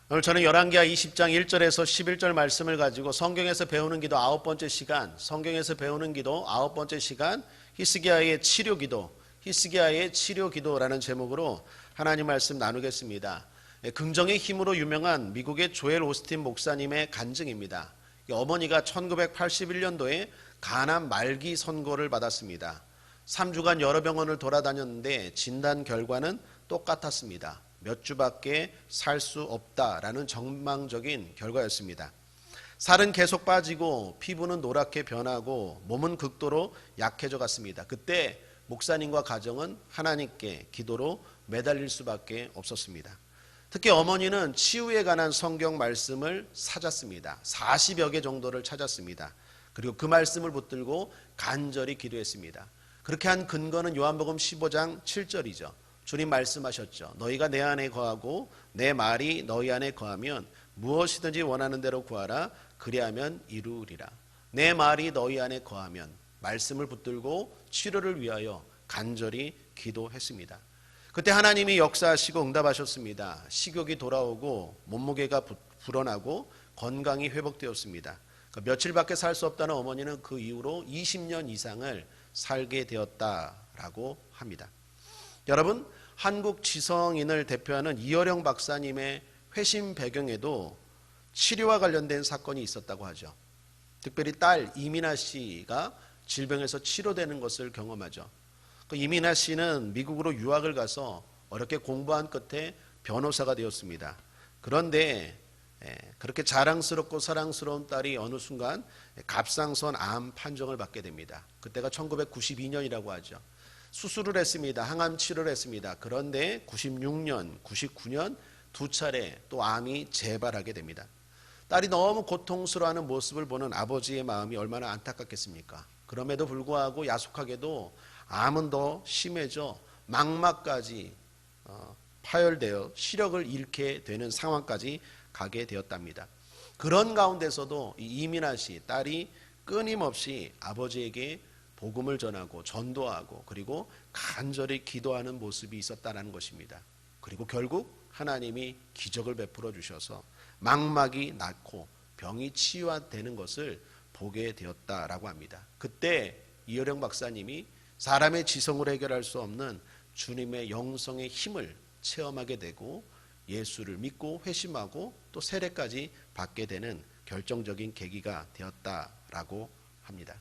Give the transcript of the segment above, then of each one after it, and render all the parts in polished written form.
오늘 저는 열왕기하 20장 1절에서 11절 말씀을 가지고 성경에서 배우는 기도 9번째 시간, 성경에서 배우는 기도 9번째 시간, 히스기야의 치료 기도, 히스기야의 치료 기도라는 제목으로 하나님 말씀 나누겠습니다. 긍정의 힘으로 유명한 미국의 조엘 오스틴 목사님의 간증입니다. 어머니가 1981년도에 간암 말기 선고를 받았습니다. 3주간 여러 병원을 돌아다녔는데 진단 결과는 똑같았습니다. 몇 주밖에 살 수 없다라는 전망적인 결과였습니다. 살은 계속 빠지고 피부는 노랗게 변하고 몸은 극도로 약해져 갔습니다. 그때 목사님과 가정은 하나님께 기도로 매달릴 수밖에 없었습니다. 특히 어머니는 치유에 관한 성경 말씀을 찾았습니다. 40여 개 정도를 찾았습니다. 그리고 그 말씀을 붙들고 간절히 기도했습니다. 그렇게 한 근거는 요한복음 15장 7절이죠. 주님 말씀하셨죠. 너희가 내 안에 거하고 내 말이 너희 안에 거하면 무엇이든지 원하는 대로 구하라. 그리하면 이루리라. 내 말이 너희 안에 거하면, 말씀을 붙들고 치료를 위하여 간절히 기도했습니다. 그때 하나님이 역사하시고 응답하셨습니다. 식욕이 돌아오고 몸무게가 불어나고 건강이 회복되었습니다. 며칠밖에 살 수 없다는 어머니는 그 이후로 20년 이상을 살게 되었다라고 합니다. 여러분, 한국 지성인을 대표하는 이어령 박사님의 회심 배경에도 치료와 관련된 사건이 있었다고 하죠. 특별히 딸 이민아 씨가 질병에서 치료되는 것을 경험하죠. 그 이민아 씨는 미국으로 유학을 가서 어렵게 공부한 끝에 변호사가 되었습니다. 그런데 그렇게 자랑스럽고 사랑스러운 딸이 어느 순간 갑상선 암 판정을 받게 됩니다. 그때가 1992년이라고 하죠. 수술을 했습니다. 항암 치료를 했습니다. 그런데 96년, 99년 두 차례 또 암이 재발하게 됩니다. 딸이 너무 고통스러워하는 모습을 보는 아버지의 마음이 얼마나 안타깝겠습니까? 그럼에도 불구하고 야속하게도 암은 더 심해져 망막까지 파열되어 시력을 잃게 되는 상황까지 가게 되었답니다. 그런 가운데서도 이민아 씨, 딸이 끊임없이 아버지에게 복음을 전하고 전도하고 그리고 간절히 기도하는 모습이 있었다는 것입니다. 그리고 결국 하나님이 기적을 베풀어 주셔서 망막이 낫고 병이 치유되는 것을 보게 되었다라고 합니다. 그때 이어령 박사님이 사람의 지성으로 해결할 수 없는 주님의 영성의 힘을 체험하게 되고 예수를 믿고 회심하고 또 세례까지 받게 되는 결정적인 계기가 되었다라고 합니다.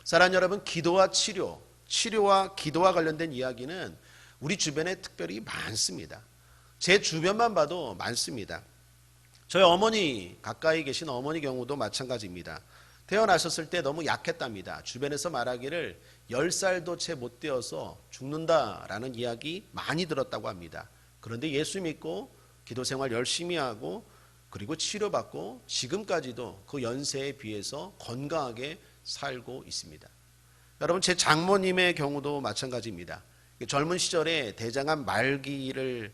사랑하는 여러분, 기도와 치료, 치료와 기도와 관련된 이야기는 우리 주변에 특별히 많습니다. 제 주변만 봐도 많습니다. 저희 어머니, 가까이 계신 어머니 경우도 마찬가지입니다. 태어나셨을 때 너무 약했답니다. 주변에서 말하기를 10살도 채 못 되어서 죽는다라는 이야기 많이 들었다고 합니다. 그런데 예수 믿고 기도 생활 열심히 하고 그리고 치료받고 지금까지도 그 연세에 비해서 건강하게 살고 있습니다. 여러분, 제 장모님의 경우도 마찬가지입니다. 젊은 시절에 대장암 말기를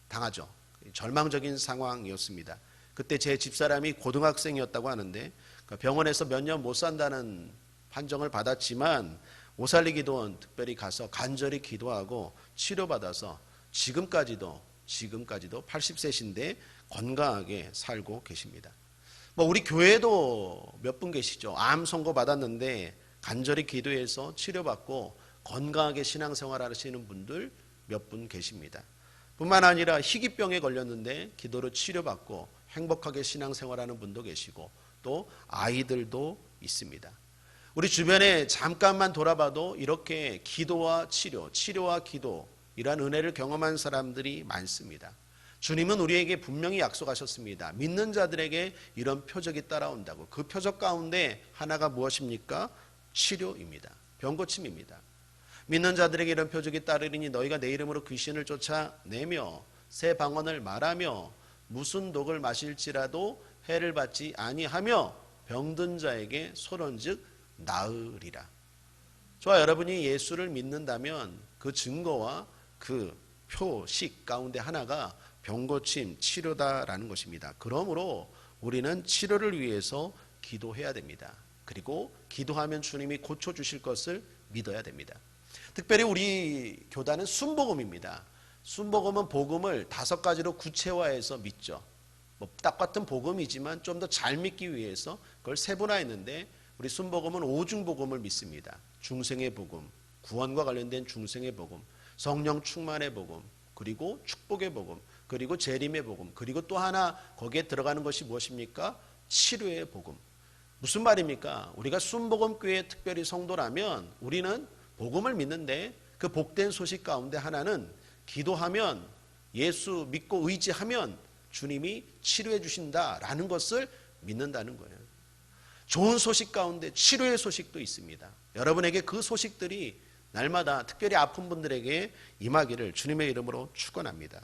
당하죠. 절망적인 상황이었습니다. 그때 제 집사람이 고등학생이었다고 하는데 병원에서 몇 년 못 산다는 판정을 받았지만 오살리기도원 특별히 가서 간절히 기도하고 치료받아서 지금까지도 80세신데 건강하게 살고 계십니다. 우리 교회도 몇 분 계시죠. 암 선고 받았는데 간절히 기도해서 치료받고 건강하게 신앙생활 하시는 분들 몇 분 계십니다. 뿐만 아니라 희귀병에 걸렸는데 기도로 치료받고 행복하게 신앙생활하는 분도 계시고 또 아이들도 있습니다. 우리 주변에 잠깐만 돌아봐도 이렇게 기도와 치료, 치료와 기도 이러한 은혜를 경험한 사람들이 많습니다. 주님은 우리에게 분명히 약속하셨습니다. 믿는 자들에게 이런 표적이 따라온다고. 그 표적 가운데 하나가 무엇입니까? 치료입니다. 병고침입니다. 믿는 자들에게 이런 표적이 따르리니 너희가 내 이름으로 귀신을 쫓아내며 새 방언을 말하며 무슨 독을 마실지라도 해를 받지 아니하며 병든 자에게 소론즉 나으리라. 저와 여러분이 예수를 믿는다면 그 증거와 그 표식 가운데 하나가 병고침 치료다라는 것입니다. 그러므로 우리는 치료를 위해서 기도해야 됩니다. 그리고 기도하면 주님이 고쳐주실 것을 믿어야 됩니다. 특별히 우리 교단은 순복음입니다. 순복음은 복음을 5가지로 구체화해서 믿죠. 똑같은 복음이지만 좀 더 잘 믿기 위해서 그걸 세분화했는데 우리 순복음은 5중복음을 믿습니다. 중생의 복음, 구원과 관련된 중생의 복음, 성령 충만의 복음, 그리고 축복의 복음, 그리고 재림의 복음, 그리고 또 하나 거기에 들어가는 것이 무엇입니까? 치료의 복음. 무슨 말입니까? 우리가 순복음교회 특별히 성도라면 우리는 복음을 믿는데 그 복된 소식 가운데 하나는 기도하면, 예수 믿고 의지하면 주님이 치료해 주신다라는 것을 믿는다는 거예요. 좋은 소식 가운데 치료의 소식도 있습니다. 여러분에게 그 소식들이 날마다 특별히 아픈 분들에게 임하기를 주님의 이름으로 축원합니다.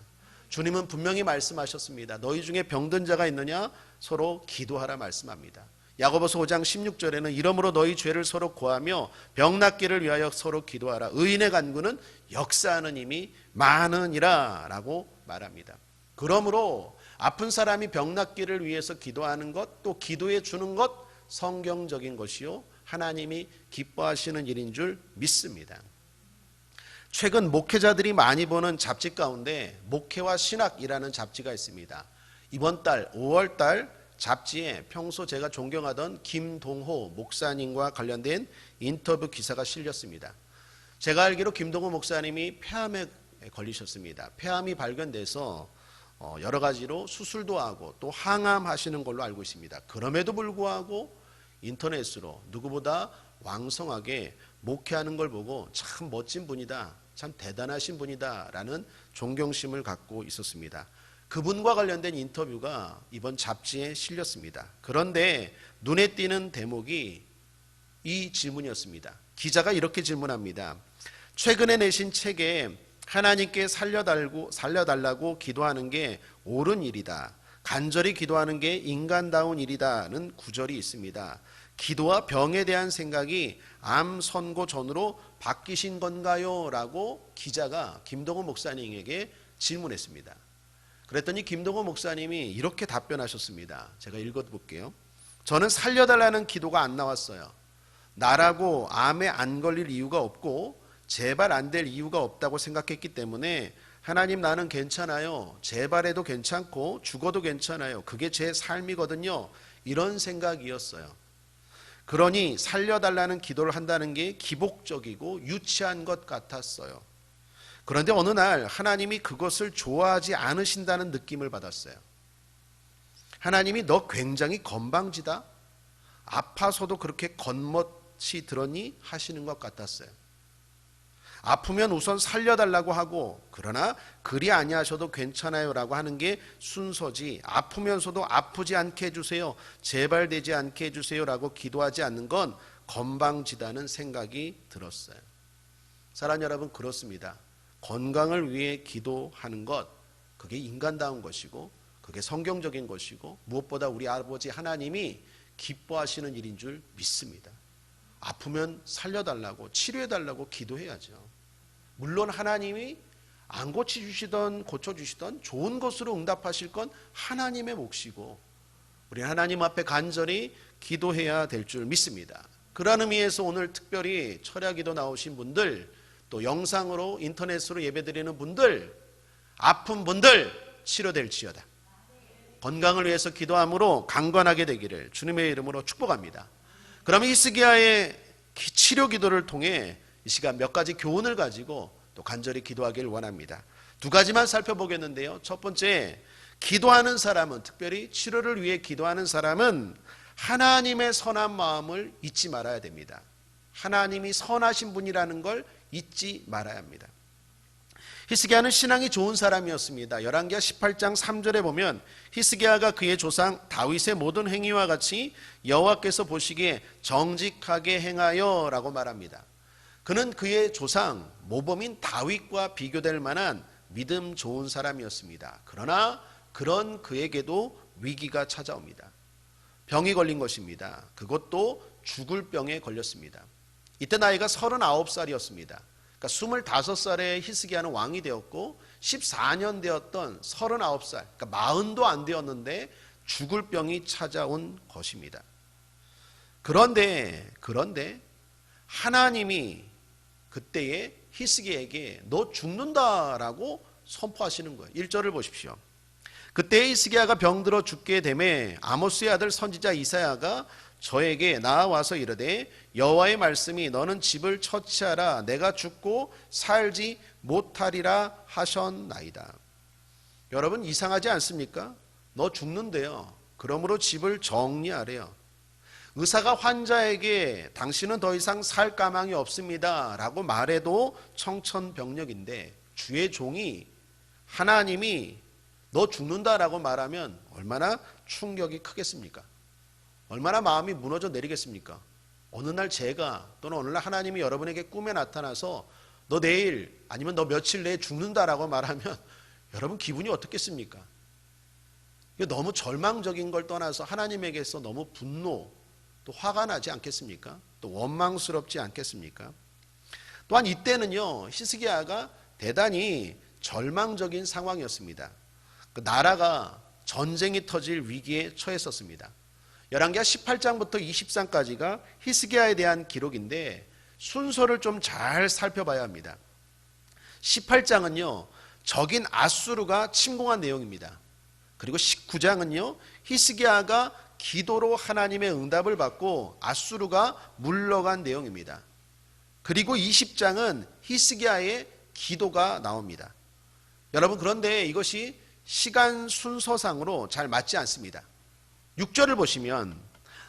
주님은 분명히 말씀하셨습니다. 너희 중에 병든 자가 있느냐? 서로 기도하라 말씀합니다. 야고보서 5장 16절에는 이러므로 너희 죄를 서로 고하며 병 낫기를 위하여 서로 기도하라. 의인의 간구는 역사하는 힘이 많으니라 라고 말합니다. 그러므로 아픈 사람이 병 낫기를 위해서 기도하는 것, 또 기도해 주는 것 성경적인 것이요 하나님이 기뻐하시는 일인 줄 믿습니다. 최근 목회자들이 많이 보는 잡지 가운데 목회와 신학이라는 잡지가 있습니다. 이번 달 5월 달 잡지에 평소 제가 존경하던 김동호 목사님과 관련된 인터뷰 기사가 실렸습니다. 제가 알기로 김동호 목사님이 폐암에 걸리셨습니다. 폐암이 발견돼서 여러 가지로 수술도 하고 또 항암하시는 걸로 알고 있습니다. 그럼에도 불구하고 인터넷으로 누구보다 왕성하게 목회하는 걸 보고 참 멋진 분이다, 참 대단하신 분이다 라는 존경심을 갖고 있었습니다. 그분과 관련된 인터뷰가 이번 잡지에 실렸습니다. 그런데 눈에 띄는 대목이 이 질문이었습니다. 기자가 이렇게 질문합니다. 최근에 내신 책에 하나님께 살려달라고 기도하는 게 옳은 일이다. 간절히 기도하는 게 인간다운 일이다는 구절이 있습니다. 기도와 병에 대한 생각이 암 선고 전으로 바뀌신 건가요? 라고 기자가 김동호 목사님에게 질문했습니다. 그랬더니 김동호 목사님이 이렇게 답변하셨습니다. 제가 읽어볼게요. 저는 살려달라는 기도가 안 나왔어요. 나라고 암에 안 걸릴 이유가 없고 재발 안 될 이유가 없다고 생각했기 때문에 하나님 나는 괜찮아요. 재발해도 괜찮고 죽어도 괜찮아요. 그게 제 삶이거든요. 이런 생각이었어요. 그러니 살려달라는 기도를 한다는 게 기복적이고 유치한 것 같았어요. 그런데 어느 날 하나님이 그것을 좋아하지 않으신다는 느낌을 받았어요. 하나님이 너 굉장히 건방지다. 아파서도 그렇게 겉멋이 들었니? 하시는 것 같았어요. 아프면 우선 살려달라고 하고 그러나 그리 아니하셔도 괜찮아요 라고 하는 게 순서지, 아프면서도 아프지 않게 해주세요, 재발되지 않게 해주세요 라고 기도하지 않는 건 건방지다는 생각이 들었어요. 사랑하는 여러분, 그렇습니다. 건강을 위해 기도하는 것, 그게 인간다운 것이고 그게 성경적인 것이고 무엇보다 우리 아버지 하나님이 기뻐하시는 일인 줄 믿습니다. 아프면 살려달라고 치료해달라고 기도해야죠. 물론 하나님이 안 고쳐주시던 고쳐주시던 좋은 것으로 응답하실 건 하나님의 몫이고 우리 하나님 앞에 간절히 기도해야 될 줄 믿습니다. 그런 의미에서 오늘 특별히 철야기도 나오신 분들, 또 영상으로 인터넷으로 예배드리는 분들, 아픈 분들 치료될지어다. 건강을 위해서 기도함으로 강건하게 되기를 주님의 이름으로 축복합니다. 그러면 히스기야의 치료 기도를 통해 이 시간 몇 가지 교훈을 가지고 또 간절히 기도하기를 원합니다. 2가지만 살펴보겠는데요. 첫 번째, 기도하는 사람은, 특별히 치료를 위해 기도하는 사람은 하나님의 선한 마음을 잊지 말아야 됩니다. 하나님이 선하신 분이라는 걸 잊지 말아야 합니다. 히스기야는 신앙이 좋은 사람이었습니다. 열왕기하 18장 3절에 보면 히스기야가 그의 조상 다윗의 모든 행위와 같이 여호와께서 보시기에 정직하게 행하여 라고 말합니다. 그는 그의 조상 모범인 다윗과 비교될 만한 믿음 좋은 사람이었습니다. 그러나 그런 그에게도 위기가 찾아옵니다. 병이 걸린 것입니다. 그것도 죽을 병에 걸렸습니다. 이때 나이가 39살이었습니다. 그러니까 25살에 히스기야는 왕이 되었고 14년 되었던 39살, 그러니까 40도 안 되었는데 죽을 병이 찾아온 것입니다. 그런데 하나님이 그때에 히스기야에게 너 죽는다라고 선포하시는 거예요. 1절을 보십시오. 그때 히스기야가 병들어 죽게 되매 아모스의 아들 선지자 이사야가 저에게 나와서 이르되 여호와의 말씀이 너는 집을 처치하라 내가 죽고 살지 못하리라 하셨나이다. 여러분 이상하지 않습니까? 너 죽는데요. 그러므로 집을 정리하래요. 의사가 환자에게 당신은 더 이상 살 가망이 없습니다 라고 말해도 청천벽력인데 주의 종이 하나님이 너 죽는다라고 말하면 얼마나 충격이 크겠습니까? 얼마나 마음이 무너져 내리겠습니까? 어느 날 제가 또는 어느 날 하나님이 여러분에게 꿈에 나타나서 너 내일 아니면 너 며칠 내에 죽는다라고 말하면 여러분 기분이 어떻겠습니까? 너무 절망적인 걸 떠나서 하나님에게서 너무 분노 또 화가 나지 않겠습니까? 또 원망스럽지 않겠습니까? 또한 이때는요 히스기야가 대단히 절망적인 상황이었습니다. 그 나라가 전쟁이 터질 위기에 처했었습니다. 열왕기하 18장부터 20장까지가 히스기야에 대한 기록인데 순서를 좀 잘 살펴봐야 합니다. 18장은요 적인 아수르가 침공한 내용입니다. 그리고 19장은요 히스기야가 기도로 하나님의 응답을 받고 아수르가 물러간 내용입니다. 그리고 20장은 히스기야의 기도가 나옵니다. 여러분 그런데 이것이 시간 순서상으로 잘 맞지 않습니다. 6절을 보시면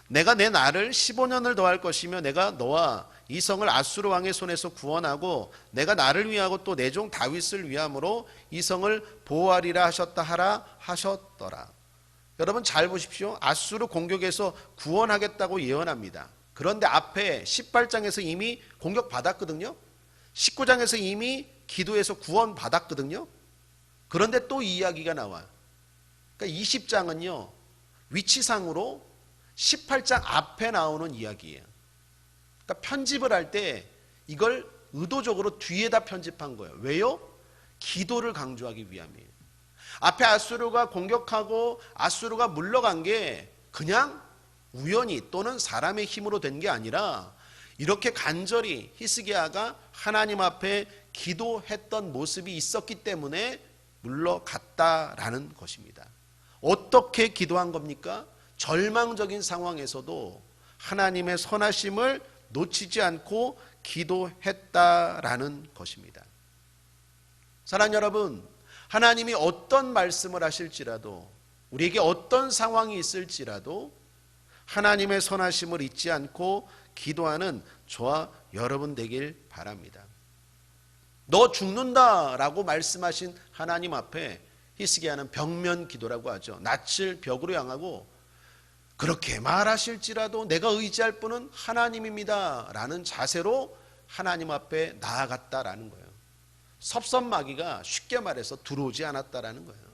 내가 내 날을 15년을 더할 것이며 내가 너와 이 성을 아수르 왕의 손에서 구원하고 내가 나를 위하고 또 내 종 다윗을 위함으로 이 성을 보호하리라 하셨다 하라 하셨더라. 여러분 잘 보십시오. 아수르 공격에서 구원하겠다고 예언합니다. 그런데 앞에 18장에서 이미 공격받았거든요. 19장에서 이미 기도해서 구원받았거든요. 그런데 또 이 이야기가 나와요. 그러니까 20장은요 위치상으로 18장 앞에 나오는 이야기예요. 그러니까 편집을 할 때 이걸 의도적으로 뒤에다 편집한 거예요. 왜요? 기도를 강조하기 위함이에요. 앞에 아수르가 공격하고 아수르가 물러간 게 그냥 우연히 또는 사람의 힘으로 된 게 아니라 이렇게 간절히 히스기야가 하나님 앞에 기도했던 모습이 있었기 때문에 물러갔다라는 것입니다. 어떻게 기도한 겁니까? 절망적인 상황에서도 하나님의 선하심을 놓치지 않고 기도했다라는 것입니다. 사랑하는 여러분, 하나님이 어떤 말씀을 하실지라도 우리에게 어떤 상황이 있을지라도 하나님의 선하심을 잊지 않고 기도하는 저와 여러분 되길 바랍니다. 너 죽는다라고 말씀하신 하나님 앞에 히스기야는 벽면 기도라고 하죠. 낯을 벽으로 향하고 그렇게 말하실지라도 내가 의지할 분은 하나님입니다 라는 자세로 하나님 앞에 나아갔다라는 거예요. 섭섭마귀가 쉽게 말해서 들어오지 않았다라는 거예요.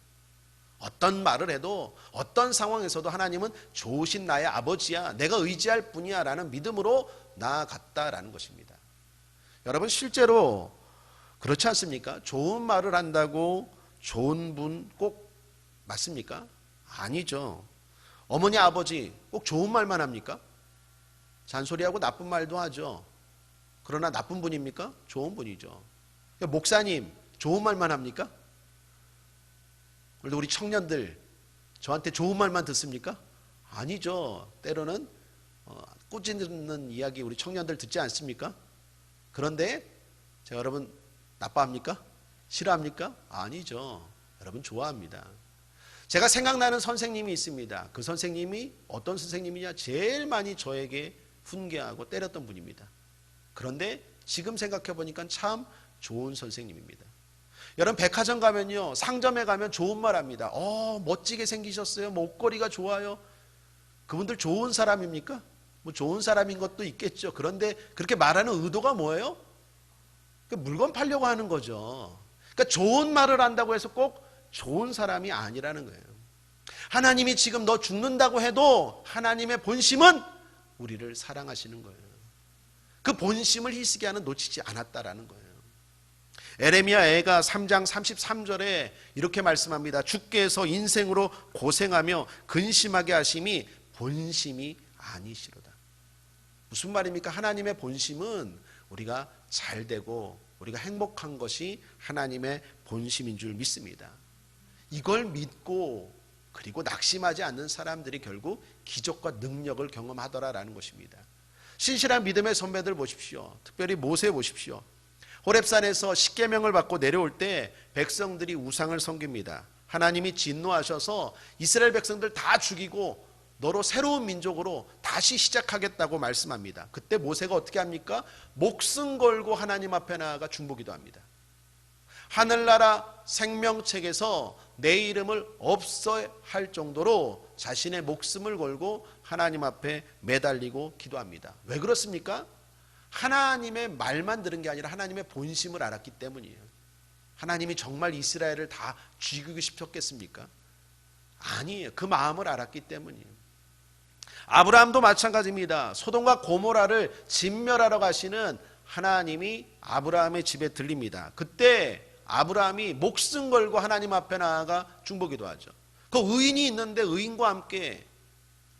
어떤 말을 해도 어떤 상황에서도 하나님은 좋으신 나의 아버지야, 내가 의지할 분이야 라는 믿음으로 나아갔다라는 것입니다. 여러분 실제로 그렇지 않습니까? 좋은 말을 한다고 좋은 분 꼭 맞습니까? 아니죠. 어머니 아버지 꼭 좋은 말만 합니까? 잔소리하고 나쁜 말도 하죠. 그러나 나쁜 분입니까? 좋은 분이죠. 목사님 좋은 말만 합니까? 우리 청년들 저한테 좋은 말만 듣습니까? 아니죠. 때로는 꾸짖는 이야기 우리 청년들 듣지 않습니까? 그런데 제가 여러분 나빠합니까? 싫어합니까? 아니죠. 여러분 좋아합니다. 제가 생각나는 선생님이 있습니다. 그 선생님이 어떤 선생님이냐? 제일 많이 저에게 훈계하고 때렸던 분입니다. 그런데 지금 생각해 보니까 참 좋은 선생님입니다. 여러분 백화점 가면요, 상점에 가면 좋은 말 합니다. 멋지게 생기셨어요. 목걸이가 좋아요. 그분들 좋은 사람입니까? 뭐 좋은 사람인 것도 있겠죠. 그런데 그렇게 말하는 의도가 뭐예요? 물건 팔려고 하는 거죠. 그러니까 좋은 말을 한다고 해서 꼭 좋은 사람이 아니라는 거예요. 하나님이 지금 너 죽는다고 해도 하나님의 본심은 우리를 사랑하시는 거예요. 그 본심을 히스기야는 놓치지 않았다라는 거예요. 에레미야 애가 3장 33절에 이렇게 말씀합니다. 주께서 인생으로 고생하며 근심하게 하심이 본심이 아니시로다. 무슨 말입니까? 하나님의 본심은 우리가 잘되고 우리가 행복한 것이 하나님의 본심인 줄 믿습니다. 이걸 믿고 그리고 낙심하지 않는 사람들이 결국 기적과 능력을 경험하더라라는 것입니다. 신실한 믿음의 선배들 보십시오. 특별히 모세 보십시오. 호렙산에서 십계명을 받고 내려올 때 백성들이 우상을 섬깁니다. 하나님이 진노하셔서 이스라엘 백성들 다 죽이고 너로 새로운 민족으로 다시 시작하겠다고 말씀합니다. 그때 모세가 어떻게 합니까? 목숨 걸고 하나님 앞에 나아가 중보기도 합니다. 하늘나라 생명책에서 내 이름을 없어할 정도로 자신의 목숨을 걸고 하나님 앞에 매달리고 기도합니다. 왜 그렇습니까? 하나님의 말만 들은 게 아니라 하나님의 본심을 알았기 때문이에요. 하나님이 정말 이스라엘을 다 죽이고 싶었겠습니까? 아니에요. 그 마음을 알았기 때문이에요. 아브라함도 마찬가지입니다. 소돔과 고모라를 진멸하러 가시는 하나님이 아브라함의 집에 들립니다. 그때 아브라함이 목숨 걸고 하나님 앞에 나아가 중보기도 하죠. 그 의인이 있는데 의인과 함께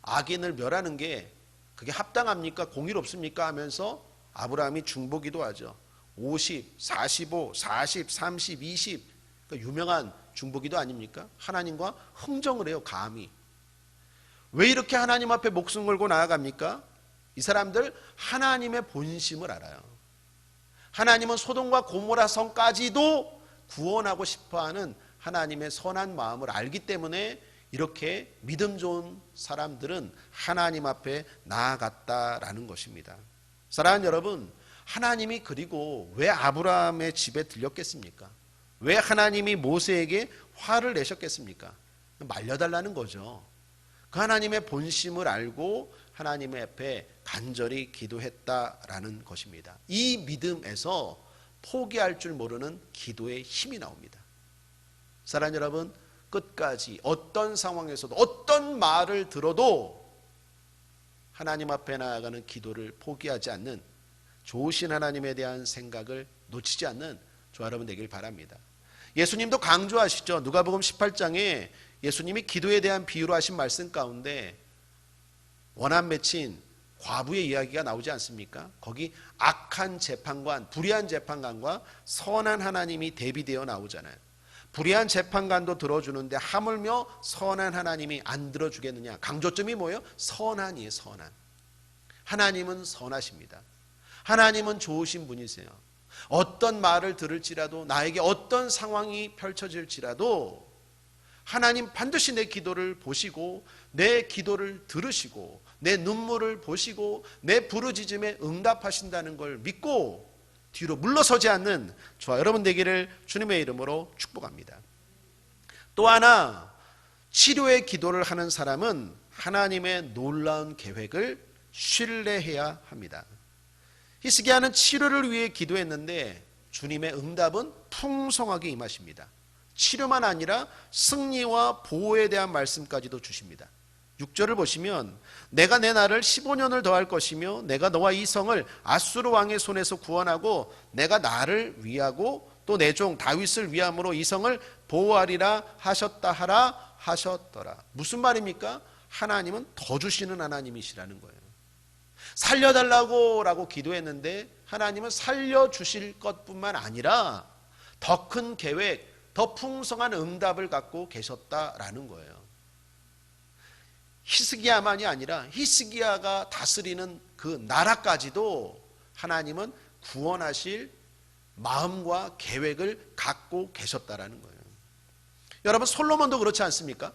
악인을 멸하는 게 그게 합당합니까? 공의롭습니까? 하면서 아브라함이 중보기도 하죠. 50, 45, 40, 30, 20 그러니까 유명한 중보기도 아닙니까? 하나님과 흥정을 해요. 감히. 왜 이렇게 하나님 앞에 목숨 걸고 나아갑니까? 이 사람들 하나님의 본심을 알아요. 하나님은 소돔과 고모라 성까지도 구원하고 싶어하는 하나님의 선한 마음을 알기 때문에 이렇게 믿음 좋은 사람들은 하나님 앞에 나아갔다라는 것입니다. 사랑하는 여러분, 하나님이 그리고 왜 아브라함의 집에 들렸겠습니까? 왜 하나님이 모세에게 화를 내셨겠습니까? 말려달라는 거죠. 그 하나님의 본심을 알고 하나님 앞에 간절히 기도했다라는 것입니다. 이 믿음에서 포기할 줄 모르는 기도의 힘이 나옵니다. 사랑하는 여러분, 끝까지 어떤 상황에서도 어떤 말을 들어도 하나님 앞에 나아가는 기도를 포기하지 않는 좋으신 하나님에 대한 생각을 놓치지 않는 저와 여러분 되길 바랍니다. 예수님도 강조하시죠. 누가복음 18장에 예수님이 기도에 대한 비유로 하신 말씀 가운데 원한 맺힌 과부의 이야기가 나오지 않습니까? 거기 악한 재판관, 불의한 재판관과 선한 하나님이 대비되어 나오잖아요. 불의한 재판관도 들어주는데 하물며 선한 하나님이 안 들어주겠느냐. 강조점이 뭐예요? 선한이에요. 선한. 하나님은 선하십니다. 하나님은 좋으신 분이세요. 어떤 말을 들을지라도 나에게 어떤 상황이 펼쳐질지라도 하나님 반드시 내 기도를 보시고 내 기도를 들으시고 내 눈물을 보시고 내 부르짖음에 응답하신다는 걸 믿고 뒤로 물러서지 않는 저와 여러분 되기를 주님의 이름으로 축복합니다. 또 하나, 치료의 기도를 하는 사람은 하나님의 놀라운 계획을 신뢰해야 합니다. 히스기야는 치료를 위해 기도했는데 주님의 응답은 풍성하게 임하십니다. 치료만 아니라 승리와 보호에 대한 말씀까지도 주십니다. 6절을 보시면 내가 내 날을 15년을 더할 것이며 내가 너와 이 성을 아수르 왕의 손에서 구원하고 내가 나를 위하고 또 내 종 다윗을 위함으로 이 성을 보호하리라 하셨다 하라 하셨더라. 무슨 말입니까? 하나님은 더 주시는 하나님이시라는 거예요. 살려달라고 라고 기도했는데 하나님은 살려주실 것뿐만 아니라 더 큰 계획, 더 풍성한 응답을 갖고 계셨다라는 거예요. 히스기야만이 아니라 히스기야가 다스리는 그 나라까지도 하나님은 구원하실 마음과 계획을 갖고 계셨다라는 거예요. 여러분, 솔로몬도 그렇지 않습니까?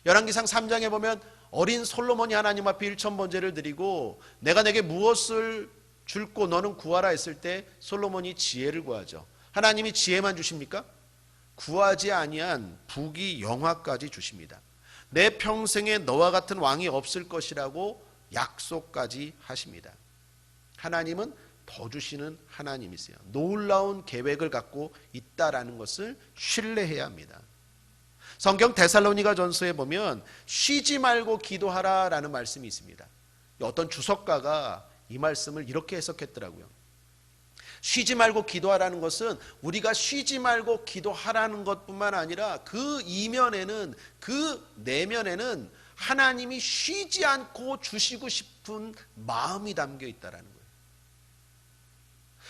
열왕기상 3장에 보면 어린 솔로몬이 하나님 앞에 일천번제를 드리고 내가 내게 무엇을 줄고 너는 구하라 했을 때 솔로몬이 지혜를 구하죠. 하나님이 지혜만 주십니까? 구하지 아니한 부귀 영화까지 주십니다. 내 평생에 너와 같은 왕이 없을 것이라고 약속까지 하십니다. 하나님은 더 주시는 하나님이세요. 놀라운 계획을 갖고 있다라는 것을 신뢰해야 합니다. 성경 데살로니가 전서에 보면 쉬지 말고 기도하라라는 말씀이 있습니다. 어떤 주석가가 이 말씀을 이렇게 해석했더라고요. 쉬지 말고 기도하라는 것은 우리가 쉬지 말고 기도하라는 것뿐만 아니라 그 이면에는, 그 내면에는 하나님이 쉬지 않고 주시고 싶은 마음이 담겨 있다라는 거예요.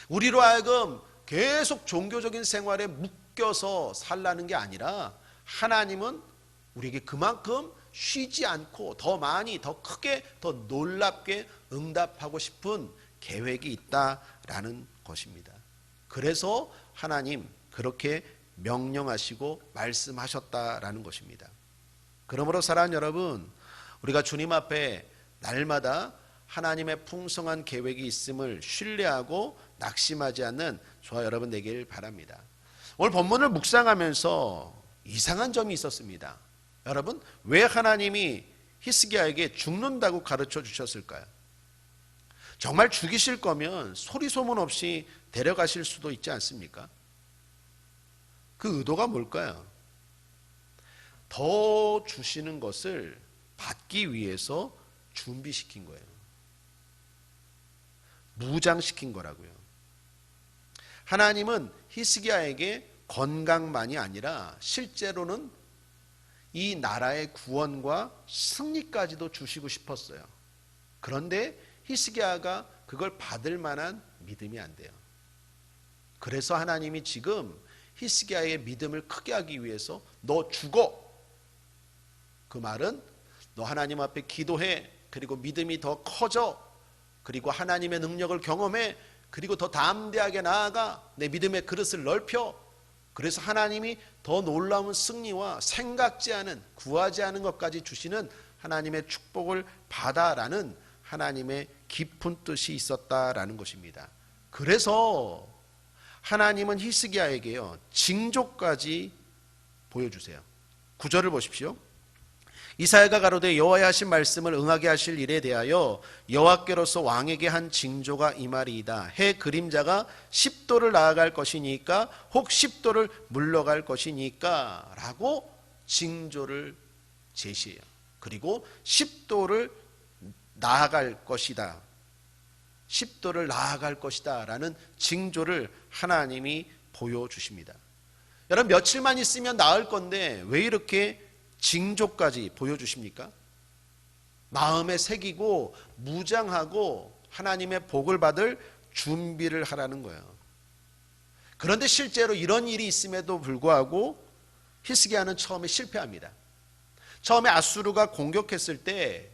우리로 하여금 계속 종교적인 생활에 묶여서 살라는 게 아니라 하나님은 우리에게 그만큼 쉬지 않고 더 많이, 더 크게, 더 놀랍게 응답하고 싶은 계획이 있다라는 것입니다. 그래서 하나님 그렇게 명령하시고 말씀하셨다라는 것입니다. 그러므로 사랑하는 여러분, 우리가 주님 앞에 날마다 하나님의 풍성한 계획이 있음을 신뢰하고 낙심하지 않는 저와 여러분 되길 바랍니다. 오늘 본문을 묵상하면서 이상한 점이 있었습니다. 여러분, 왜 하나님이 히스기야에게 죽는다고 가르쳐 주셨을까요? 정말 죽이실 거면 소리 소문 없이 데려가실 수도 있지 않습니까? 그 의도가 뭘까요? 더 주시는 것을 받기 위해서 준비시킨 거예요. 무장시킨 거라고요. 하나님은 히스기야에게 건강만이 아니라 실제로는 이 나라의 구원과 승리까지도 주시고 싶었어요. 그런데 히스기야가 그걸 받을 만한 믿음이 안 돼요. 그래서 하나님이 지금 히스기야의 믿음을 크게 하기 위해서 너 죽어. 그 말은 너 하나님 앞에 기도해. 그리고 믿음이 더 커져. 그리고 하나님의 능력을 경험해. 그리고 더 담대하게 나아가. 내 믿음의 그릇을 넓혀. 그래서 하나님이 더 놀라운 승리와 생각지 않은, 구하지 않은 것까지 주시는 하나님의 축복을 받아라는 하나님의 깊은 뜻이 있었다라는 것입니다. 그래서 하나님은 히스기야에게요 징조까지 보여주세요. 9절을 보십시오. 이사야가 가로되 여호와의 하신 말씀을 응하게 하실 일에 대하여 여호와께로서 왕에게 한 징조가 이 말이이다. 해 그림자가 10도를 나아갈 것이니까 혹 10도를 물러갈 것이니까 라고 징조를 제시해요. 그리고 10도를 나아갈 것이다. 10도를 나아갈 것이다 라는 징조를 하나님이 보여주십니다. 여러분, 며칠만 있으면 나을 건데 왜 이렇게 징조까지 보여주십니까? 마음에 새기고 무장하고 하나님의 복을 받을 준비를 하라는 거예요. 그런데 실제로 이런 일이 있음에도 불구하고 히스기야는 처음에 실패합니다. 처음에 아수르가 공격했을 때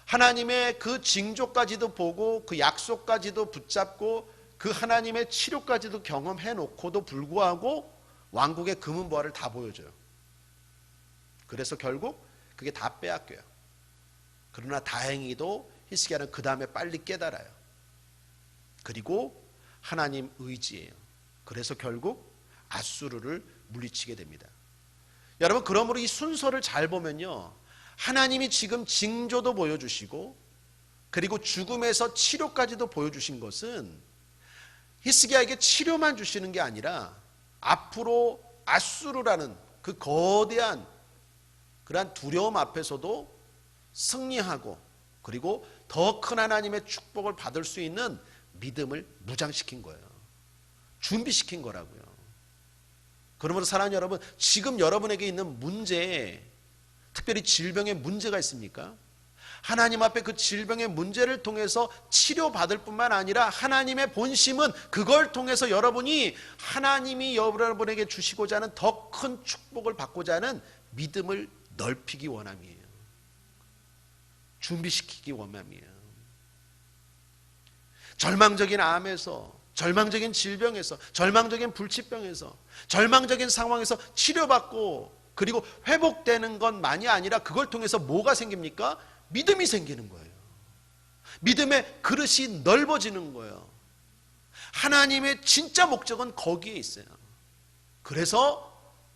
하나님의 그 징조까지도 보고 그 약속까지도 붙잡고 그 하나님의 치료까지도 경험해 놓고도 불구하고 왕국의 금은보화를 다 보여줘요. 그래서 결국 그게 다 빼앗겨요. 그러나 다행히도 히스기야는 그 다음에 빨리 깨달아요. 그리고 하나님 의지예요. 그래서 결국 아수르를 물리치게 됩니다. 여러분, 그러므로 이 순서를 잘 보면요, 하나님이 지금 징조도 보여주시고 그리고 죽음에서 치료까지도 보여주신 것은 히스기야에게 치료만 주시는 게 아니라 앞으로 아수르라는 그 거대한 그러한 두려움 앞에서도 승리하고 그리고 더 큰 하나님의 축복을 받을 수 있는 믿음을 무장시킨 거예요. 준비시킨 거라고요. 그러므로 사랑하는 여러분, 지금 여러분에게 있는 문제, 특별히 질병의 문제가 있습니까? 하나님 앞에 그 질병의 문제를 통해서 치료받을 뿐만 아니라 하나님의 본심은 그걸 통해서 여러분이 하나님이 여러분에게 주시고자 하는 더 큰 축복을 받고자 하는 믿음을 넓히기 원함이에요. 준비시키기 원함이에요. 절망적인 암에서, 절망적인 질병에서, 절망적인 불치병에서, 절망적인 상황에서 치료받고 그리고 회복되는 것만이 아니라 그걸 통해서 뭐가 생깁니까? 믿음이 생기는 거예요. 믿음의 그릇이 넓어지는 거예요. 하나님의 진짜 목적은 거기에 있어요. 그래서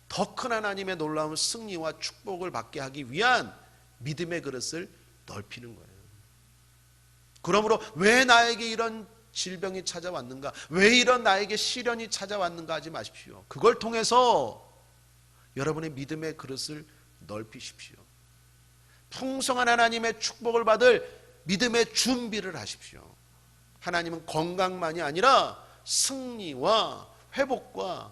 더 큰 하나님의 놀라운 승리와 축복을 받게 하기 위한 믿음의 그릇을 넓히는 거예요. 그러므로 왜 나에게 이런 질병이 찾아왔는가? 왜 이런 나에게 시련이 찾아왔는가 하지 마십시오. 그걸 통해서 여러분의 믿음의 그릇을 넓히십시오. 풍성한 하나님의 축복을 받을 믿음의 준비를 하십시오. 하나님은 건강만이 아니라 승리와 회복과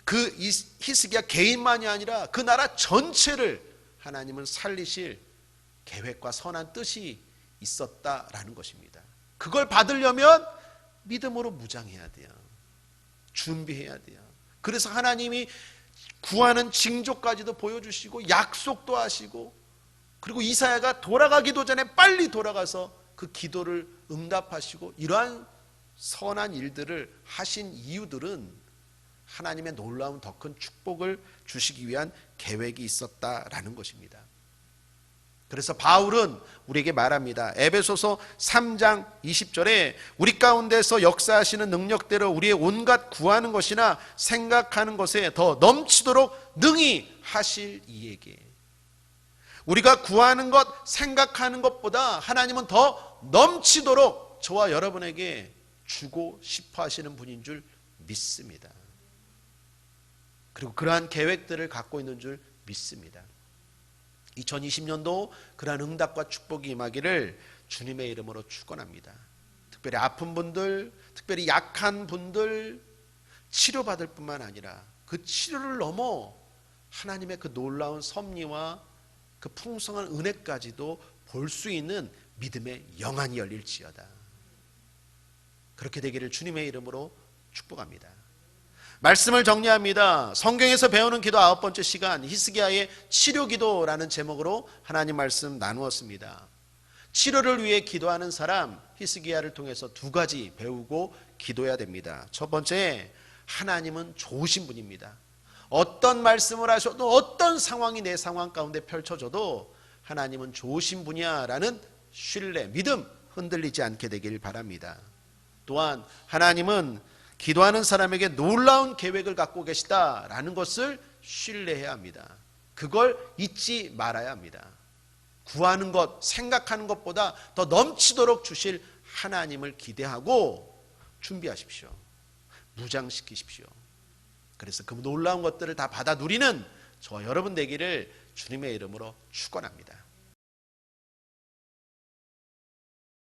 그 히스기야 개인만이 아니라 그 나라 전체를 하나님은 살리실 계획과 선한 뜻이 있었다라는 것입니다. 그걸 받으려면 믿음으로 무장해야 돼요. 준비해야 돼요. 그래서 하나님이 구하는 징조까지도 보여주시고 약속도 하시고, 그리고 이사야가 돌아가기도 전에 빨리 돌아가서 그 기도를 응답하시고, 이러한 선한 일들을 하신 이유들은 하나님의 놀라운 더 큰 축복을 주시기 위한 계획이 있었다라는 것입니다. 그래서 바울은 우리에게 말합니다. 에베소서 3장 20절에 우리 가운데서 역사하시는 능력대로 우리의 온갖 구하는 것이나 생각하는 것에 더 넘치도록 능히 하실 이에게, 우리가 구하는 것, 생각하는 것보다 하나님은 더 넘치도록 저와 여러분에게 주고 싶어 하시는 분인 줄 믿습니다. 그리고 그러한 계획들을 갖고 있는 줄 믿습니다. 2020년도 그러한 응답과 축복이 임하기를 주님의 이름으로 축원합니다. 특별히 아픈 분들, 특별히 약한 분들 치료받을 뿐만 아니라 그 치료를 넘어 하나님의 그 놀라운 섭리와 그 풍성한 은혜까지도 볼 수 있는 믿음의 영안이 열릴지어다. 그렇게 되기를 주님의 이름으로 축복합니다. 말씀을 정리합니다. 성경에서 배우는 기도 9번째 시간, 히스기야의 치료기도라는 제목으로 하나님 말씀 나누었습니다. 치료를 위해 기도하는 사람, 히스기야를 통해서 두 가지 배우고 기도해야 됩니다. 첫 번째, 하나님은 좋으신 분입니다. 어떤 말씀을 하셔도, 어떤 상황이 내 상황 가운데 펼쳐져도 하나님은 좋으신 분이야라는 신뢰, 믿음 흔들리지 않게 되길 바랍니다. 또한 하나님은 기도하는 사람에게 놀라운 계획을 갖고 계시다라는 것을 신뢰해야 합니다. 그걸 잊지 말아야 합니다. 구하는 것, 생각하는 것보다 더 넘치도록 주실 하나님을 기대하고 준비하십시오. 무장시키십시오. 그래서 그 놀라운 것들을 다 받아 누리는 저와 여러분 되기를 주님의 이름으로 축원합니다.